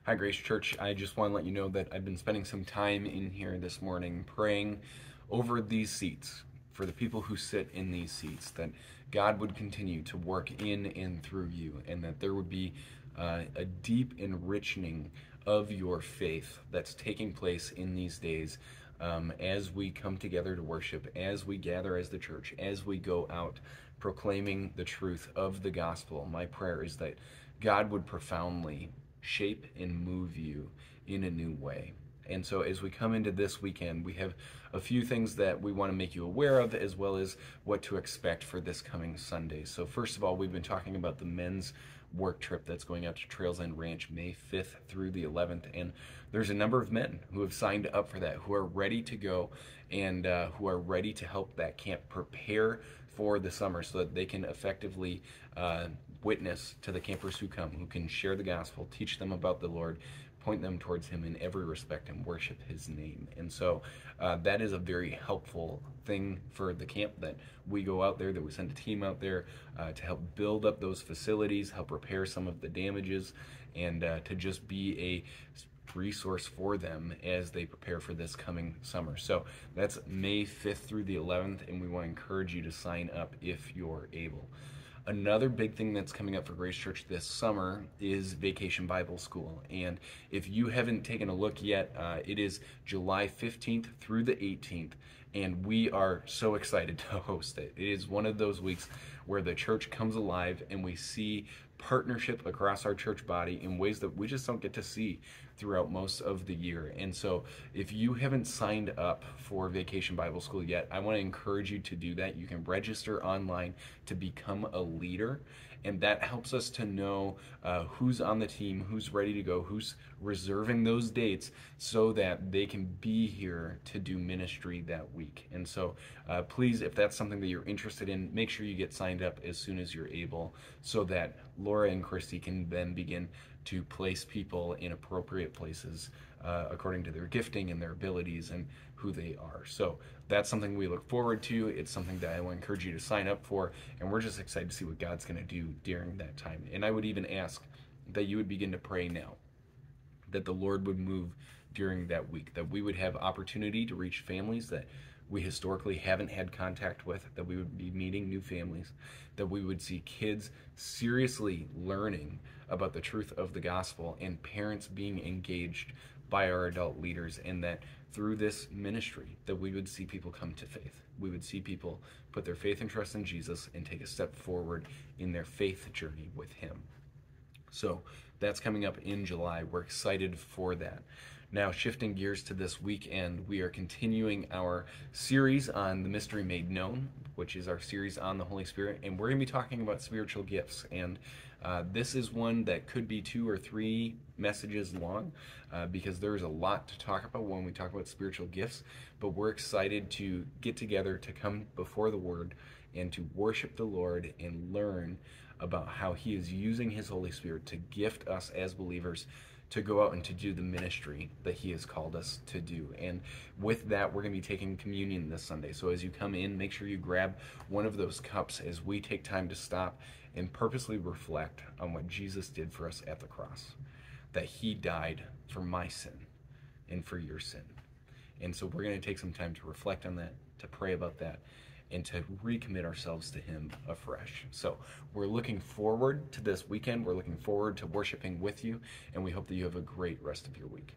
Hi, Grace Church. I just want to let you know that I've been spending some time in here this morning praying over these seats for the people who sit in these seats, that God would continue to work in and through you, and that there would be a deep enriching of your faith that's taking place in these days as we come together to worship, as we gather as the church, as we go out proclaiming the truth of the gospel. My prayer is that God would profoundly shape and move you in a new way. And so as we come into this weekend, we have a few things that we want to make you aware of, as well as what to expect for this coming Sunday. So first of all, we've been talking about the men's work trip that's going out to Trails End Ranch May 5th through the 11th. And there's a number of men who have signed up for that, who are ready to go and who are ready to help that camp prepare for the summer so that they can effectively witness to the campers who come, who can share the gospel, teach them about the Lord, point them towards him in every respect, and worship his name. And so that is a very helpful thing for the camp, that we go out there, that we send a team out there to help build up those facilities, help repair some of the damages, and to just be a resource for them as they prepare for this coming summer. So that's May 5th through the 11th, and we want to encourage you to sign up if you're able. Another big thing that's coming up for Grace Church this summer is Vacation Bible School. And if you haven't taken a look yet, it is July 15th through the 18th. And we are so excited to host it. It is one of those weeks where the church comes alive and we see partnership across our church body in ways that we just don't get to see throughout most of the year. And so if you haven't signed up for Vacation Bible School yet, I want to encourage you to do that. You can register online to become a leader, and that helps us to know who's on the team, who's ready to go, who's reserving those dates so that they can be here to do ministry that week. And so please, if that's something that you're interested in, make sure you get signed up as soon as you're able, so that Laura and Christy can then begin to place people in appropriate places according to their gifting and their abilities and who they are. So that's something we look forward to. It's something that I will encourage you to sign up for, and we're just excited to see what God's going to do during that time. And I would even ask that you would begin to pray now, that the Lord would move during that week, that we would have opportunity to reach families that we historically haven't had contact with, that we would be meeting new families, that we would see kids seriously learning about the truth of the gospel, and parents being engaged by our adult leaders, and that through this ministry that we would see people come to faith. We would see people put their faith and trust in Jesus and take a step forward in their faith journey with him. So that's coming up in July. We're excited for that. Now, shifting gears to this weekend, we are continuing our series on the Mystery Made Known, which is our series on the Holy Spirit, and we're going to be talking about spiritual gifts. And this is one that could be 2 or 3 messages long because there's a lot to talk about when we talk about spiritual gifts. But we're excited to get together, to come before the Word, and to worship the Lord and learn about how he is using his Holy Spirit to gift us as believers to go out and to do the ministry that he has called us to do. And with that, we're going to be taking communion this Sunday. So as you come in, make sure you grab one of those cups as we take time to stop and purposely reflect on what Jesus did for us at the cross, that he died for my sin and for your sin. And so we're going to take some time to reflect on that, to pray about that, and to recommit ourselves to him afresh. So we're looking forward to this weekend. We're looking forward to worshiping with you, and we hope that you have a great rest of your week.